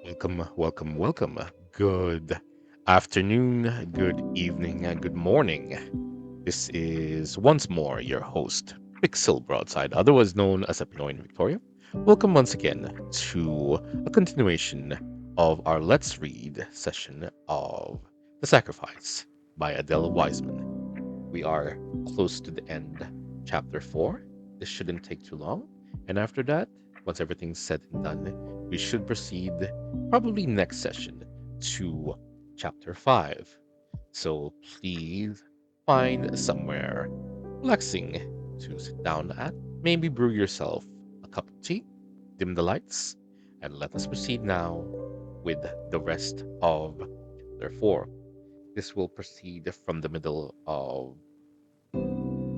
Welcome. Good afternoon, good evening, and good morning. This is once more your host, Pixel Broadside, otherwise known as a Pinoy in Victoria. Welcome once again to a continuation of our Let's Read session of The Sacrifice by Adele Wiseman. We are close to the end, chapter 4. This shouldn't take too long. And after that, once everything's said and done, we should proceed probably next session to chapter 5. So please find somewhere relaxing to sit down at. Maybe brew yourself a cup of tea, dim the lights, and let us proceed now with the rest of chapter 4. This will proceed from the middle of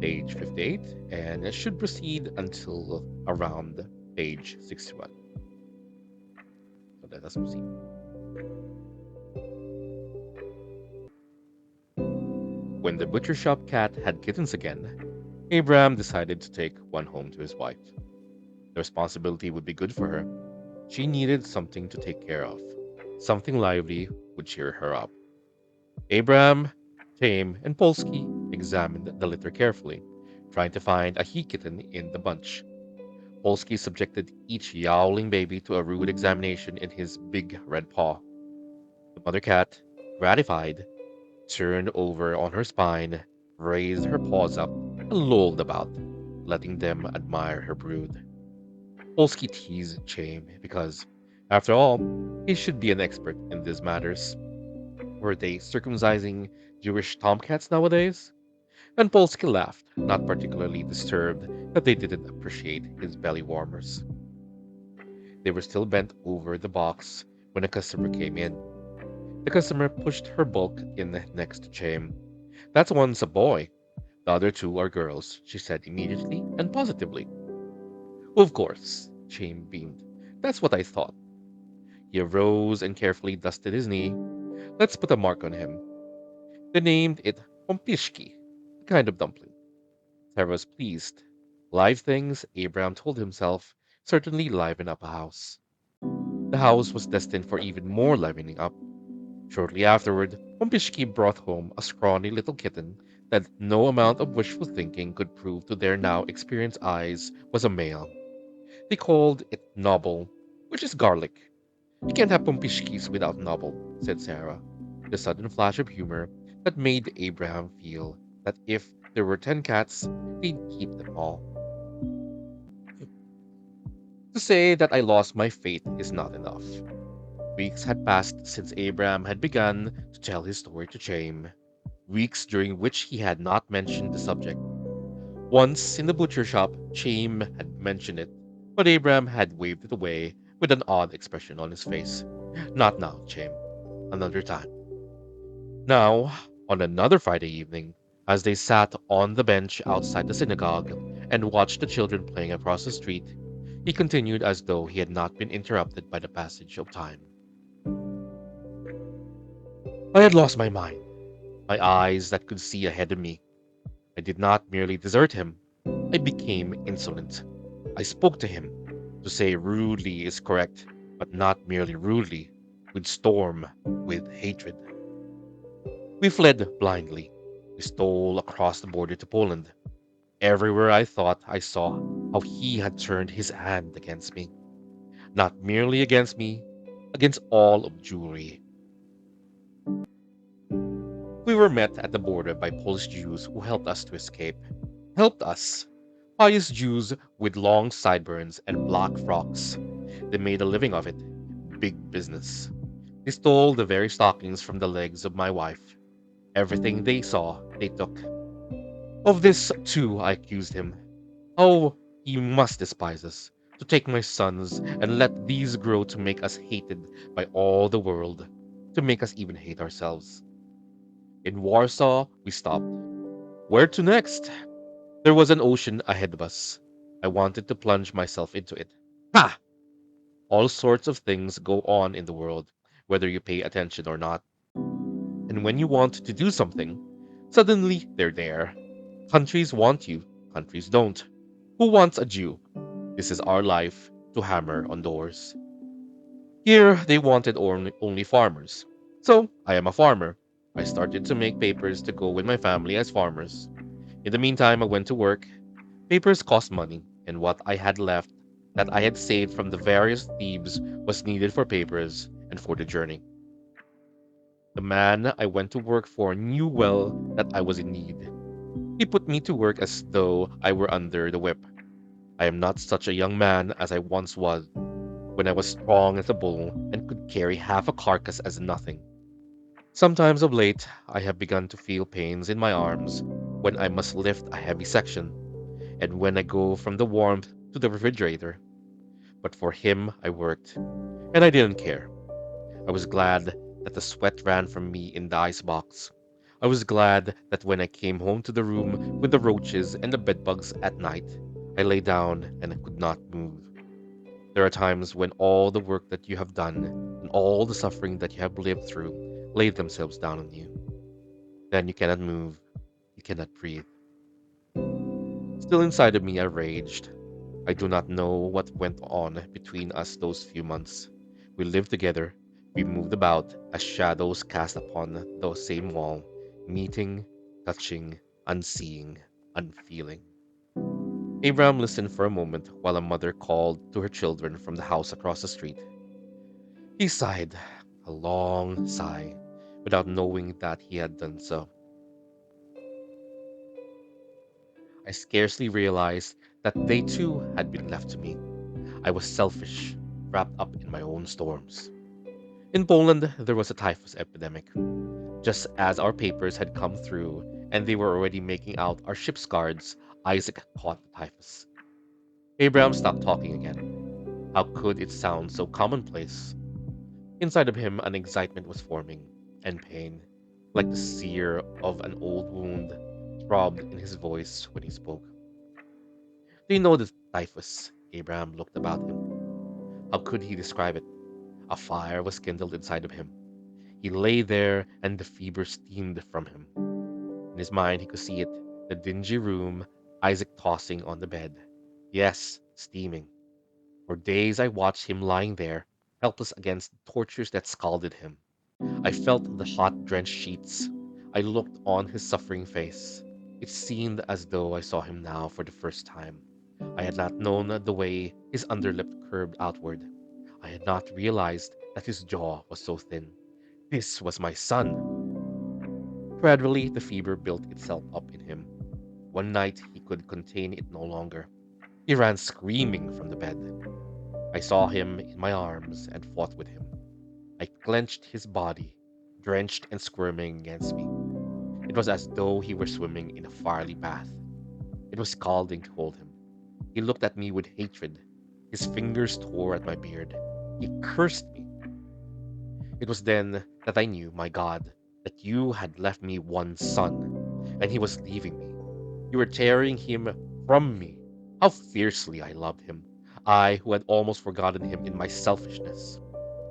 page 58, and it should proceed until around page 61. So let us proceed. When the butcher shop cat had kittens again, Abraham decided to take one home to his wife. The responsibility would be good for her. She needed something to take care of. Something lively would cheer her up. Abraham, Chaim, and Polsky examined the litter carefully, trying to find a he kitten in the bunch. Polsky subjected each yowling baby to a rude examination in his big red paw. The mother cat, gratified, turned over on her spine, raised her paws up, and lolled about, letting them admire her brood. Polsky teased Chaim because, after all, he should be an expert in these matters. Were they circumcising Jewish tomcats nowadays? And Polsky laughed, not particularly disturbed that they didn't appreciate his belly warmers. They were still bent over the box when a customer came in. The customer pushed her bulk in next to Chaim. That one's a boy. The other two are girls, she said immediately and positively. Of course, Chaim beamed. That's what I thought. He arose and carefully dusted his knee. Let's put a mark on him. They named it Pompishki, a kind of dumpling. Sarah was pleased. Live things, Abraham told himself, certainly liven up a house. The house was destined for even more livening up. Shortly afterward, Pompishki brought home a scrawny little kitten that no amount of wishful thinking could prove to their now experienced eyes was a male. They called it Noble, which is garlic. You can't have Pompishkis without Noble, said Sarah, with a sudden flash of humor that made Abraham feel that if there were 10 cats, they'd keep them all. To say that I lost my faith is not enough. Weeks had passed since Abraham had begun to tell his story to Chaim, weeks during which he had not mentioned the subject. Once in the butcher shop, Chaim had mentioned it, but Abraham had waved it away with an odd expression on his face. Not now, Chaim. Another time. Now, on another Friday evening, as they sat on the bench outside the synagogue and watched the children playing across the street, he continued as though he had not been interrupted by the passage of time. I had lost my mind, my eyes that could see ahead of me. I did not merely desert him, I became insolent. I spoke to him. To say rudely is correct, but not merely rudely, with storm, with hatred. We fled blindly. We stole across the border to Poland. Everywhere I thought I saw how he had turned his hand against me. Not merely against me, against all of Jewry. We were met at the border by Polish Jews who helped us to escape. Helped us. Pious Jews with long sideburns and black frocks. They made a living of it. Big business. They stole the very stockings from the legs of my wife. Everything they saw, they took. Of this, too, I accused him. Oh, he must despise us, to take my sons and let these grow to make us hated by all the world, to make us even hate ourselves. In Warsaw, we stopped. Where to next? There was an ocean ahead of us. I wanted to plunge myself into it. Ha! All sorts of things go on in the world, whether you pay attention or not. And when you want to do something, suddenly they're there. Countries want you, countries don't. Who wants a Jew? This is our life to hammer on doors. Here, they wanted only farmers. So, I am a farmer. I started to make papers to go with my family as farmers. In the meantime, I went to work. Papers cost money, and what I had left that I had saved from the various thieves was needed for papers and for the journey. The man I went to work for knew well that I was in need. He put me to work as though I were under the whip. I am not such a young man as I once was, when I was strong as a bull and could carry half a carcass as nothing. Sometimes of late, I have begun to feel pains in my arms when I must lift a heavy section, and when I go from the warmth to the refrigerator. But for him, I worked, and I didn't care. I was glad that the sweat ran from me in the icebox. I was glad that when I came home to the room with the roaches and the bedbugs at night, I lay down and I could not move. There are times when all the work that you have done and all the suffering that you have lived through lay themselves down on you. Then you cannot move, you cannot breathe. Still inside of me, I raged. I do not know what went on between us those few months. We lived together, we moved about as shadows cast upon the same wall, meeting, touching, unseeing, unfeeling. Abraham listened for a moment while a mother called to her children from the house across the street. He sighed, a long sigh, without knowing that he had done so. I scarcely realized that they too had been left to me. I was selfish, wrapped up in my own storms. In Poland, there was a typhus epidemic. Just as our papers had come through and they were already making out our ship's cards, Isaac caught the typhus. Abraham stopped talking again. How could it sound so commonplace? Inside of him, an excitement was forming, and pain, like the sear of an old wound, throbbed in his voice when he spoke. Do you know the typhus? Abraham looked about him. How could he describe it? A fire was kindled inside of him. He lay there, and the fever steamed from him. In his mind, he could see it, the dingy room, Isaac tossing on the bed. Yes, steaming. For days I watched him lying there, helpless against the tortures that scalded him. I felt the hot, drenched sheets. I looked on his suffering face. It seemed as though I saw him now for the first time. I had not known the way his underlip curved outward. I had not realized that his jaw was so thin. This was my son. Gradually, the fever built itself up in him. One night, he could contain it no longer. He ran screaming from the bed. I saw him in my arms and fought with him. I clenched his body, drenched and squirming against me. It was as though he were swimming in a fiery bath. It was scalding to hold him. He looked at me with hatred. His fingers tore at my beard. He cursed me. It was then that I knew, my God, that you had left me one son, and he was leaving me. You were tearing him from me. How fiercely I loved him, I who had almost forgotten him in my selfishness.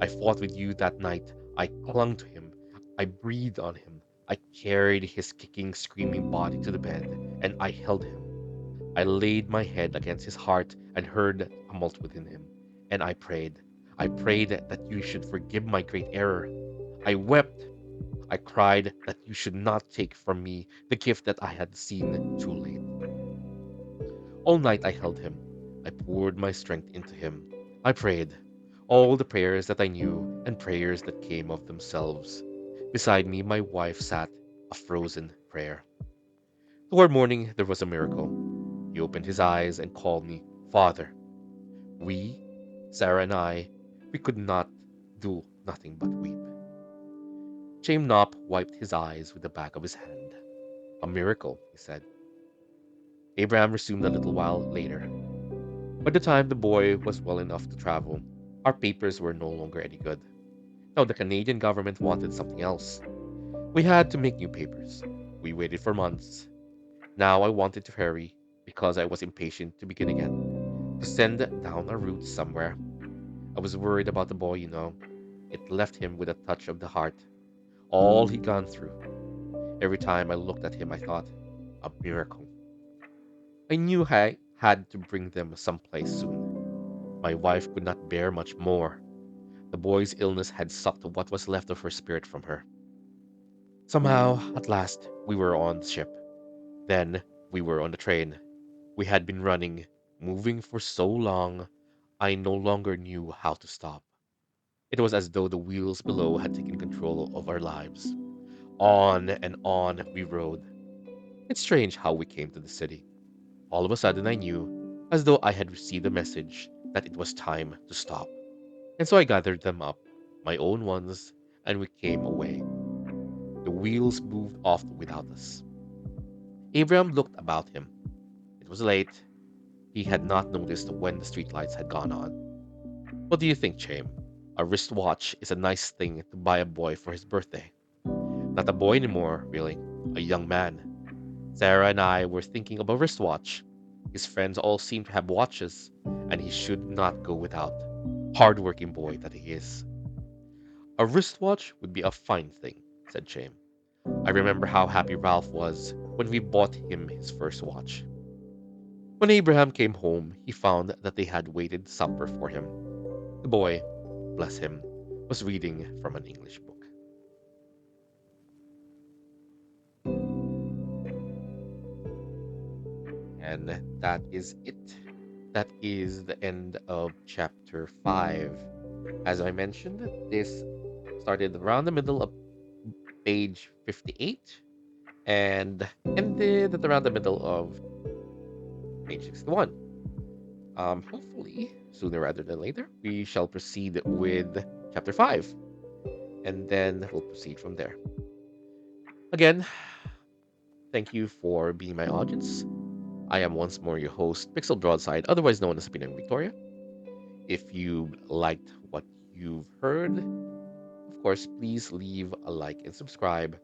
I fought with you that night. I clung to him. I breathed on him. I carried his kicking, screaming body to the bed, and I held him. I laid my head against his heart and heard tumult within him. And I prayed. I prayed that you should forgive my great error. I wept. I cried that you should not take from me the gift that I had seen too late. All night I held him. I poured my strength into him. I prayed. All the prayers that I knew and prayers that came of themselves. Beside me, my wife sat, a frozen prayer. Toward morning, there was a miracle. He opened his eyes and called me, Father. We, Sarah and I, we could not do nothing but weep. Chaim wiped his eyes with the back of his hand. A miracle, he said. Abraham resumed a little while later. By the time the boy was well enough to travel, our papers were no longer any good. Now the Canadian government wanted something else. We had to make new papers. We waited for months. Now I wanted to hurry because I was impatient to begin again, to send down our roots somewhere. I was worried about the boy, you know. It left him with a touch of the heart. All he'd gone through. Every time I looked at him, I thought, a miracle. I knew I had to bring them someplace soon. My wife could not bear much more. The boy's illness had sucked what was left of her spirit from her. Somehow, at last, we were on the ship. Then we were on the train. We had been running, moving for so long, I no longer knew how to stop. It was as though the wheels below had taken control of our lives. On we rode. It's strange how we came to the city. All of a sudden, I knew, as though I had received a message, that it was time to stop. And so I gathered them up, my own ones, and we came away. The wheels moved off without us. Abraham looked about him. It was late. He had not noticed when the streetlights had gone on. What do you think, Chaim? A wristwatch is a nice thing to buy a boy for his birthday. Not a boy anymore, really. A young man. Sarah and I were thinking of a wristwatch. His friends all seem to have watches, and he should not go without. Hard-working boy that he is. A wristwatch would be a fine thing, said Chaim. I remember how happy Ralph was when we bought him his first watch. When Abraham came home, he found that they had waited supper for him. The boy, bless him, was reading from an English book. And that is it. That is the end of chapter 5. As I mentioned, this started around the middle of page 58 and ended at around the middle of page 61. Hopefully, sooner rather than later, we shall proceed with chapter 5, and then we'll proceed from there. Again, thank you for being my audience. I am once more your host, Pixel Broadside, otherwise known as Pinang Victoria. If you liked what you've heard, of course, please leave a like and subscribe.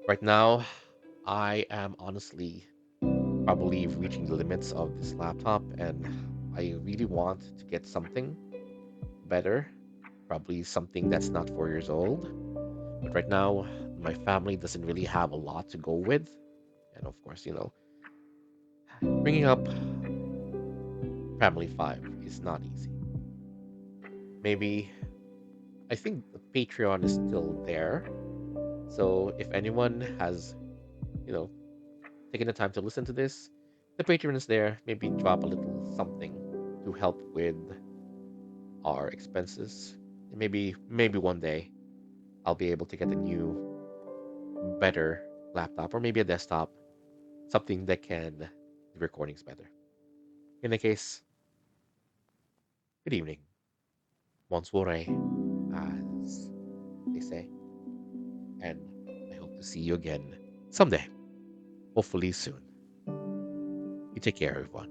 Right now, I am honestly probably reaching the limits of this laptop, and I really want to get something better, probably something that's not 4 years old. But right now, my family doesn't really have a lot to go with. And of course, bringing up Family 5 is not easy. Maybe, I think the Patreon is still there. So if anyone has, you know, taken the time to listen to this, the Patreon is there. Maybe drop a little something to help with our expenses. And maybe one day I'll be able to get a new, better laptop or maybe a desktop, something that can do recordings better. In the case, good evening. Bonsoir, as they say. And I hope to see you again someday. Hopefully soon. You take care, everyone.